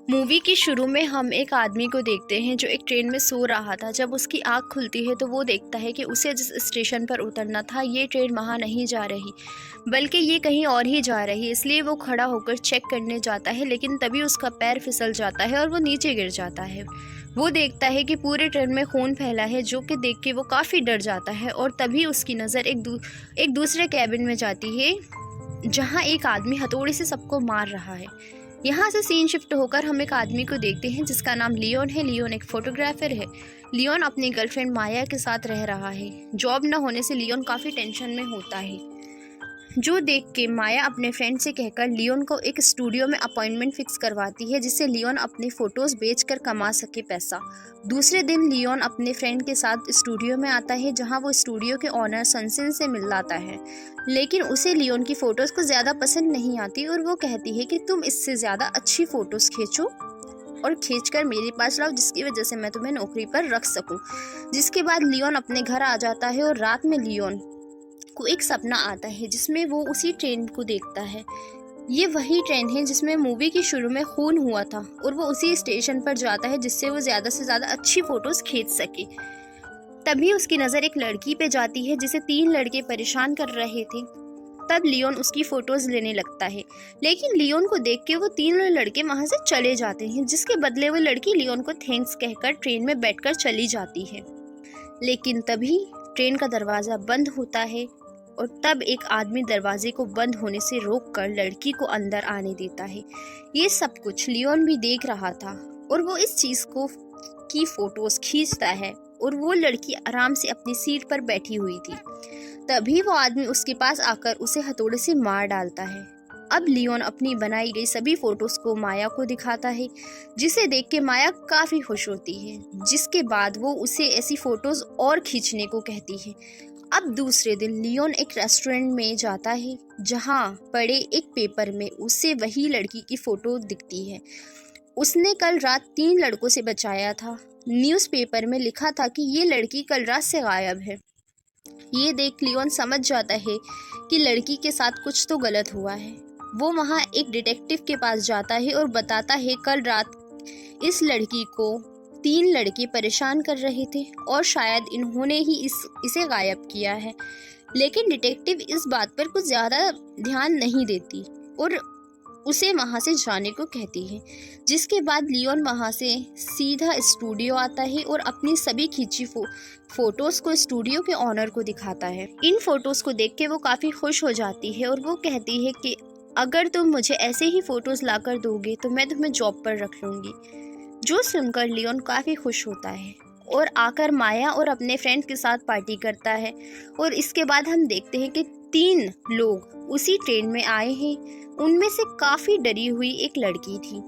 Movie के शुरू में हम एक आदमी को देखते हैं जो एक ट्रेन में सो रहा था। जब उसकी आँख खुलती है तो वो देखता है कि उसे जिस स्टेशन पर उतरना था ये ट्रेन वहाँ नहीं जा रही, बल्कि ये कहीं और ही जा रही है। इसलिए वो खड़ा होकर चेक करने जाता है, लेकिन तभी उसका पैर फिसल जाता है और वो नीचे गिर जाता है। वो देखता है कि पूरे ट्रेन में खून फैला है, जो कि देख के वो काफ़ी डर जाता है। और तभी उसकी नज़र एक दूसरे कैबिन में जाती है, जहाँ एक आदमी हथौड़े से सबको मार रहा है। यहाँ से सीन शिफ्ट होकर हम एक आदमी को देखते हैं जिसका नाम लियोन है। लियोन एक फोटोग्राफर है। लियोन अपनी गर्लफ्रेंड माया के साथ रह रहा है। जॉब न होने से लियोन काफ़ी टेंशन में होता है, जो देख के माया अपने फ्रेंड से कहकर लियोन को एक स्टूडियो में अपॉइंटमेंट फिक्स करवाती है, जिससे लियोन अपनी फ़ोटोज़ बेचकर कमा सके पैसा। दूसरे दिन लियोन अपने फ्रेंड के साथ स्टूडियो में आता है, जहां वो स्टूडियो के ऑनर सनसिन से मिलाता है। लेकिन उसे लियोन की फ़ोटोज़ को ज़्यादा पसंद नहीं आती और वो कहती है कि तुम इससे ज़्यादा अच्छी फ़ोटोज़ खींचो और खींचकर मेरे पास लाओ, जिसकी वजह से मैं तुम्हें नौकरी पर रख सकूं। जिसके बाद लियोन अपने घर आ जाता है और रात में लियोन को एक सपना आता है जिसमें वो उसी ट्रेन को देखता है। ये वही ट्रेन है जिसमें मूवी के शुरू में खून हुआ था और वो उसी स्टेशन पर जाता है जिससे वो ज़्यादा से ज़्यादा अच्छी फ़ोटोज़ खींच सके। तभी उसकी नज़र एक लड़की पे जाती है जिसे 3 लड़के परेशान कर रहे थे। तब लियोन उसकी फ़ोटोज़ लेने लगता है, लेकिन लियोन को देख के वो 3 लड़के वहाँ से चले जाते हैं, जिसके बदले वो लड़की लियोन को थैंक्स कहकर ट्रेन में बैठकर चली जाती है। लेकिन तभी ट्रेन का दरवाज़ा बंद होता है और तब एक आदमी दरवाजे को बंद होने से रोककर लड़की को अंदर आने देता है। ये सब कुछ लियोन भी देख रहा था और वो इस चीज़ को की फ़ोटोज़ खींचता है और वो लड़की आराम से अपनी सीट पर बैठी हुई थी। तभी वो आदमी उसके पास आकर उसे हथौड़े से मार डालता है। अब लियोन अपनी बनाई गई सभी फ़ोटोज़ को माया को दिखाता है, जिसे देख के माया काफ़ी खुश होती है। जिसके बाद वो उसे ऐसी फ़ोटोज़ और खींचने को कहती है। अब दूसरे दिन लियोन एक रेस्टोरेंट में जाता है, जहां पड़े एक पेपर में उसे वही लड़की की फ़ोटो दिखती है। उसने कल रात 3 लड़कों से बचाया था। न्यूज़पेपर में लिखा था कि ये लड़की कल रात से गायब है। ये देख लियोन समझ जाता है कि लड़की के साथ कुछ तो गलत हुआ है। वो वहाँ एक डिटेक्टिव के पास जाता है और बताता है कल रात इस लड़की को 3 लड़के परेशान कर रहे थे और शायद इन्होंने ही इसे गायब किया है। लेकिन डिटेक्टिव इस बात पर कुछ ज़्यादा ध्यान नहीं देती और उसे वहाँ से जाने को कहती है। जिसके बाद लियोन वहाँ से सीधा स्टूडियो आता है और अपनी सभी खींची फ़ोटोज़ को स्टूडियो के ऑनर को दिखाता है। इन फ़ोटोज़ को देख के वो काफ़ी खुश हो जाती है और वो कहती है कि अगर तुम मुझे ऐसे ही फ़ोटोज़ लाकर दोगे तो मैं तुम्हें जॉब पर रख लूँगी। जो सुनकर लियोन काफ़ी खुश होता है और आकर माया और अपने फ्रेंड्स के साथ पार्टी करता है। और इसके बाद हम देखते हैं कि 3 लोग उसी ट्रेन में आए हैं। उनमें से काफ़ी डरी हुई एक लड़की थी।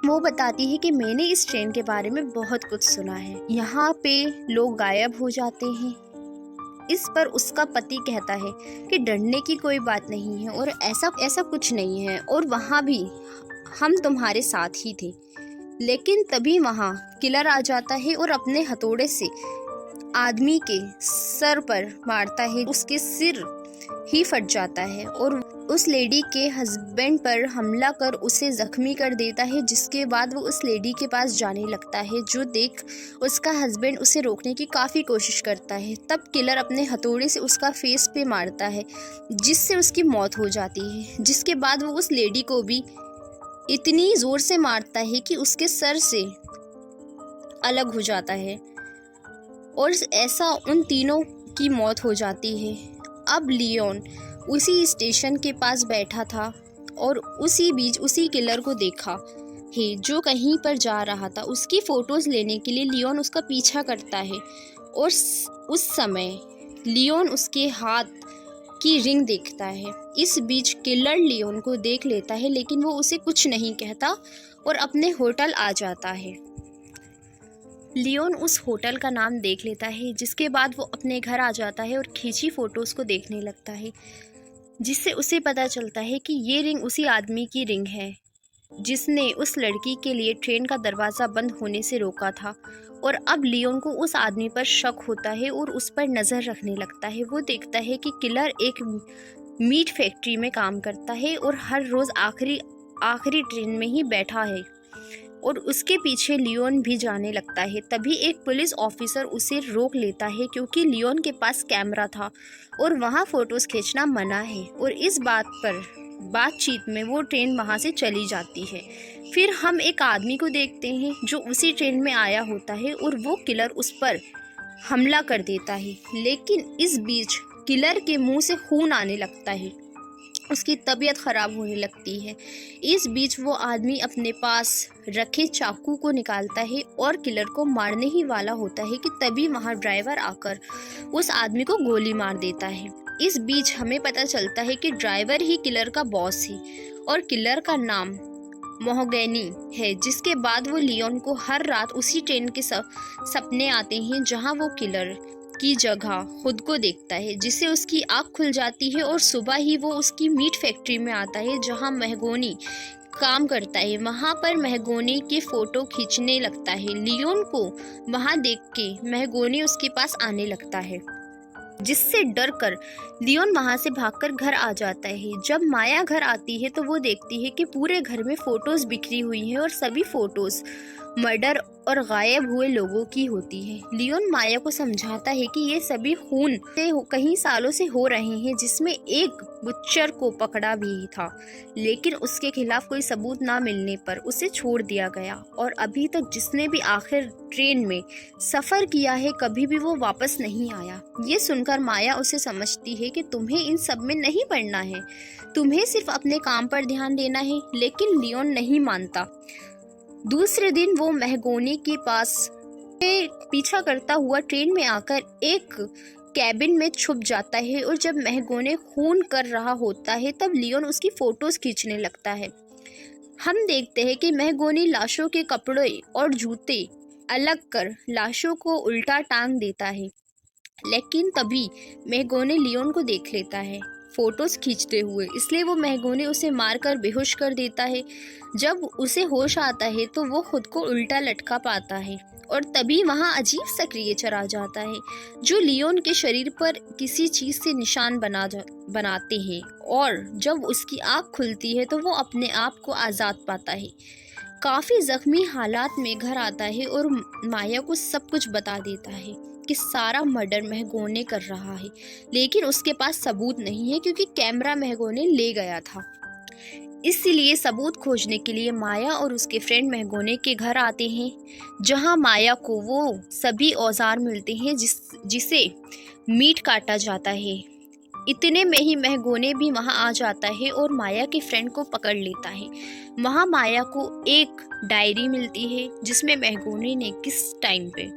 वो बताती है कि मैंने इस ट्रेन के बारे में बहुत कुछ सुना है, यहाँ पे लोग गायब हो जाते हैं। इस पर उसका पति कहता है कि डरने की कोई बात नहीं है और ऐसा कुछ नहीं है और वहाँ भी हम तुम्हारे साथ ही थे। लेकिन तभी वहाँ किलर आ जाता है और अपने हथौड़े से आदमी के सर पर मारता है। उसके सिर ही फट जाता है और उस लेडी के हस्बैंड पर हमला कर उसे जख्मी कर देता है। जिसके बाद वो उस लेडी के पास जाने लगता है, जो देख उसका हस्बैंड उसे रोकने की काफ़ी कोशिश करता है। तब किलर अपने हथौड़े से उसका फेस पे मारता है, जिससे उसकी मौत हो जाती है। जिसके बाद वो उस लेडी को भी इतनी ज़ोर से मारता है कि उसके सर से अलग हो जाता है और ऐसा उन तीनों की मौत हो जाती है। अब लियोन उसी स्टेशन के पास बैठा था और उसी बीच उसी किलर को देखा है, जो कहीं पर जा रहा था। उसकी फ़ोटोज़ लेने के लिए लियोन उसका पीछा करता है और उस समय लियोन उसके हाथ की रिंग देखता है। इस बीच किलर लियोन को देख लेता है, लेकिन वो उसे कुछ नहीं कहता और अपने होटल आ जाता है। लियोन उस होटल का नाम देख लेता है, जिसके बाद वो अपने घर आ जाता है और खींची फ़ोटोज़ को देखने लगता है, जिससे उसे पता चलता है कि ये रिंग उसी आदमी की रिंग है जिसने उस लड़की के लिए ट्रेन का दरवाज़ा बंद होने से रोका था। और अब लियोन को उस आदमी पर शक होता है और उस पर नज़र रखने लगता है। वो देखता है कि किलर एक मीट फैक्ट्री में काम करता है और हर रोज़ आखिरी ट्रेन में ही बैठा है। और उसके पीछे लियोन भी जाने लगता है। तभी एक पुलिस ऑफिसर उसे रोक लेता है क्योंकि लियोन के पास कैमरा था और वहाँ फ़ोटोज़ खींचना मना है, और इस बात पर बातचीत में वो ट्रेन वहाँ से चली जाती है। फिर हम एक आदमी को देखते हैं जो उसी ट्रेन में आया होता है और वो किलर उस पर हमला कर देता है, लेकिन इस बीच किलर के मुंह से खून आने लगता है, उसकी तबीयत ख़राब होने लगती है। इस बीच वो आदमी अपने पास रखे चाकू को निकालता है और किलर को मारने ही वाला होता है कि तभी वहाँ ड्राइवर आकर उस आदमी को गोली मार देता है। इस बीच हमें पता चलता है कि ड्राइवर ही किलर का बॉस है और किलर का नाम मोहगैनी है। जिसके बाद वो लियोन को हर रात उसी ट्रेन के सपने आते हैं जहाँ वो किलर की जगह खुद को देखता है, जिससे उसकी आँख खुल जाती है और सुबह ही वो उसकी मीट फैक्ट्री में आता है जहाँ महगोनी काम करता है। वहाँ पर महगोनी के फ़ोटो खींचने लगता है। लियोन को वहाँ देख के महगोनी उसके पास आने लगता है, जिससे डर कर लियोन वहाँ से भागकर घर आ जाता है। जब माया घर आती है तो वो देखती है कि पूरे घर में फ़ोटोज़ बिखरी हुई हैं और सभी फ़ोटोज़ मर्डर और गायब हुए लोगों की होती है। लियोन माया को समझाता है कि ये सभी खून से कई सालों से हो रहे हैं, जिसमें एक बुच्चर को पकड़ा भी था, लेकिन उसके खिलाफ कोई सबूत ना मिलने पर उसे छोड़ दिया गया, और अभी तक जिसने भी आखिर ट्रेन में सफ़र किया है कभी भी वो वापस नहीं आया। ये सुनकर माया उसे समझती है कि तुम्हें इन सब में नहीं पड़ना है, तुम्हें सिर्फ अपने काम पर ध्यान देना है, लेकिन लियोन नहीं मानता। दूसरे दिन वो महगोनी के पास पीछा करता हुआ ट्रेन में आकर एक कैबिन में छुप जाता है, और जब महगोने खून कर रहा होता है तब लियोन उसकी फ़ोटोज़ खींचने लगता है। हम देखते हैं कि महगोनी लाशों के कपड़े और जूते अलग कर लाशों को उल्टा टांग देता है, लेकिन तभी महगोने लियोन को देख लेता है फ़ोटोज़ खींचते हुए, इसलिए वो महगोने उसे मारकर बेहोश कर देता है। जब उसे होश आता है तो वो खुद को उल्टा लटका पाता है, और तभी वहाँ अजीब सा क्रिएचर आ जाता है जो लियोन के शरीर पर किसी चीज़ से निशान बनाते हैं, और जब उसकी आँख खुलती है तो वो अपने आप को आज़ाद पाता है। काफ़ी ज़ख्मी हालात में घर आता है और माया को सब कुछ बता देता है कि सारा मर्डर महगोने कर रहा है, लेकिन उसके पास सबूत नहीं है क्योंकि कैमरा महगोने ले गया था। इसलिए सबूत खोजने के लिए माया और उसके फ्रेंड महगोने के घर आते हैं, जहां माया को वो सभी औजार मिलते हैं जिसे मीट काटा जाता है। इतने में ही महगोने भी वहां आ जाता है और माया के फ्रेंड को पकड़ लेता है। वहां माया को एक डायरी मिलती है जिसमें महगोने ने किस टाइम पे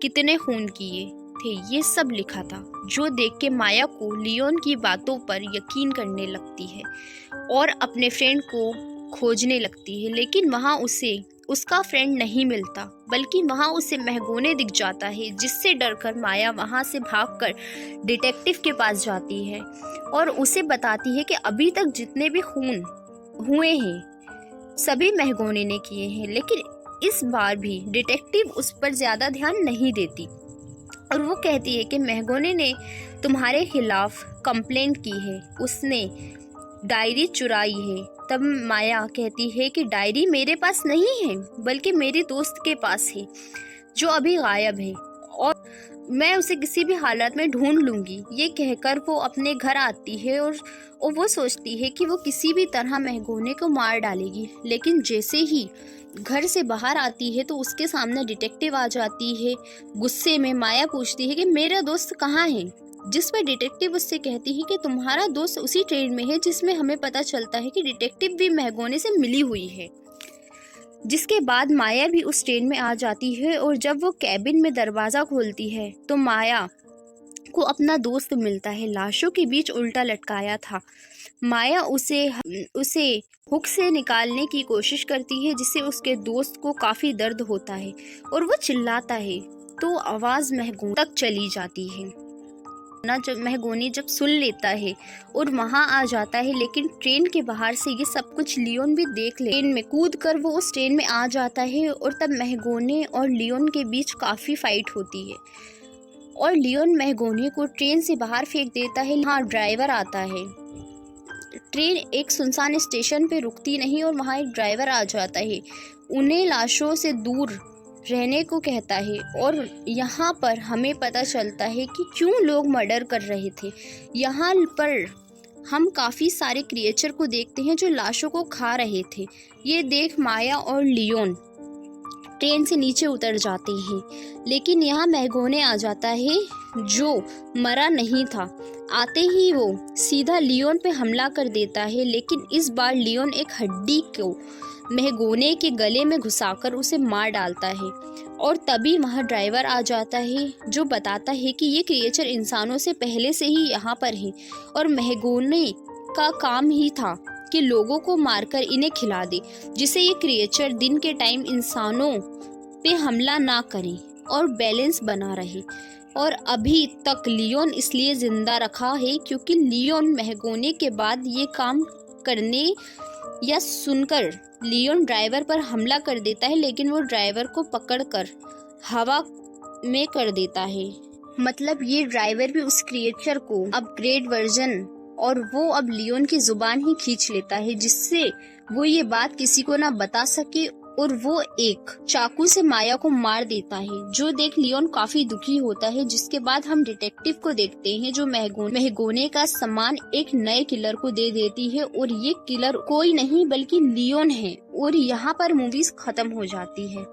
कितने खून किए थे ये सब लिखा था, जो देख के माया को लियोन की बातों पर यकीन करने लगती है और अपने फ्रेंड को खोजने लगती है, लेकिन वहाँ उसे उसका फ्रेंड नहीं मिलता, बल्कि वहाँ उसे महगोने दिख जाता है, जिससे डरकर माया वहाँ से भागकर डिटेक्टिव के पास जाती है और उसे बताती है कि अभी तक जितने भी खून हुए हैं सभी महगोने ने किए हैं, लेकिन इस बार भी डिटेक्टिव उस पर ज़्यादा ध्यान नहीं देती और वो कहती है कि महगोने ने तुम्हारे खिलाफ कंप्लेंट की है, उसने डायरी चुराई है। तब माया कहती है कि डायरी मेरे पास नहीं है बल्कि मेरे दोस्त के पास है जो अभी गायब है, और मैं उसे किसी भी हालत में ढूंढ लूँगी। ये कहकर वो अपने घर आती है और वो सोचती है कि वो किसी भी तरह महगोने को मार डालेगी, लेकिन जैसे ही घर से बाहर आती है तो उसके सामने डिटेक्टिव आ जाती है। गुस्से में माया पूछती है कि मेरा दोस्त कहाँ है, जिस पर डिटेक्टिव उससे कहती है कि तुम्हारा दोस्त उसी ट्रेन में है जिसमें हमें पता चलता है कि डिटेक्टिव भी महगोने से मिली हुई है। जिसके बाद माया भी उस ट्रेन में आ जाती है और जब वो कैबिन में दरवाज़ा खोलती है तो माया को अपना दोस्त मिलता है, लाशों के बीच उल्टा लटकाया था। माया उसे हुक से निकालने की कोशिश करती है, जिससे उसके दोस्त को काफ़ी दर्द होता है और वो चिल्लाता है तो आवाज़ महगोनी तक चली जाती है। महगोनी जब सुन लेता है और वहाँ आ जाता है, लेकिन ट्रेन के बाहर से ये सब कुछ लियोन भी देख ले। ट्रेन में कूद कर वो उस ट्रेन में आ जाता है और तब महगोने और लियोन के बीच काफ़ी फाइट होती है और लियोन महगोने को ट्रेन से बाहर फेंक देता है। हाँ, ड्राइवर आता है ट्रेन एक सुनसान स्टेशन पे रुकती नहीं और वहाँ एक ड्राइवर आ जाता है, उन्हें लाशों से दूर रहने को कहता है और यहाँ पर हमें पता चलता है कि क्यों लोग मर्डर कर रहे थे। यहाँ पर हम काफ़ी सारे क्रिएचर को देखते हैं जो लाशों को खा रहे थे। ये देख माया और लियोन ट्रेन से नीचे उतर जाते हैं, लेकिन यहाँ मैगोने आ जाता है जो मरा नहीं था। आते ही वो सीधा लियोन पे हमला कर देता है, लेकिन इस बार लियोन एक हड्डी को मैगोने के गले में घुसाकर उसे मार डालता है और तभी वहाँ ड्राइवर आ जाता है जो बताता है कि ये क्रिएचर इंसानों से पहले से ही यहाँ पर है और मैगोने का काम ही था कि लोगों को मारकर इन्हें खिला दे, जिससे ये क्रिएचर दिन के टाइम इंसानों पे हमला ना करे और बैलेंस बना रहे। और अभी तक लियोन इसलिए जिंदा रखा है क्योंकि लियोन मैगोने के बाद ये काम करने या सुनकर लियोन ड्राइवर पर हमला कर देता है, लेकिन वो ड्राइवर को पकड़कर हवा में कर देता है। मतलब ये ड्राइवर भी उस क्रिएचर को अपग्रेड वर्जन और वो अब लियोन की जुबान ही खींच लेता है, जिससे वो ये बात किसी को ना बता सके और वो एक चाकू से माया को मार देता है, जो देख लियोन काफी दुखी होता है। जिसके बाद हम डिटेक्टिव को देखते हैं जो मैगोने का सामान एक नए किलर को दे देती है और ये किलर कोई नहीं बल्कि लियोन है और यहाँ पर मूवीज खत्म हो जाती है।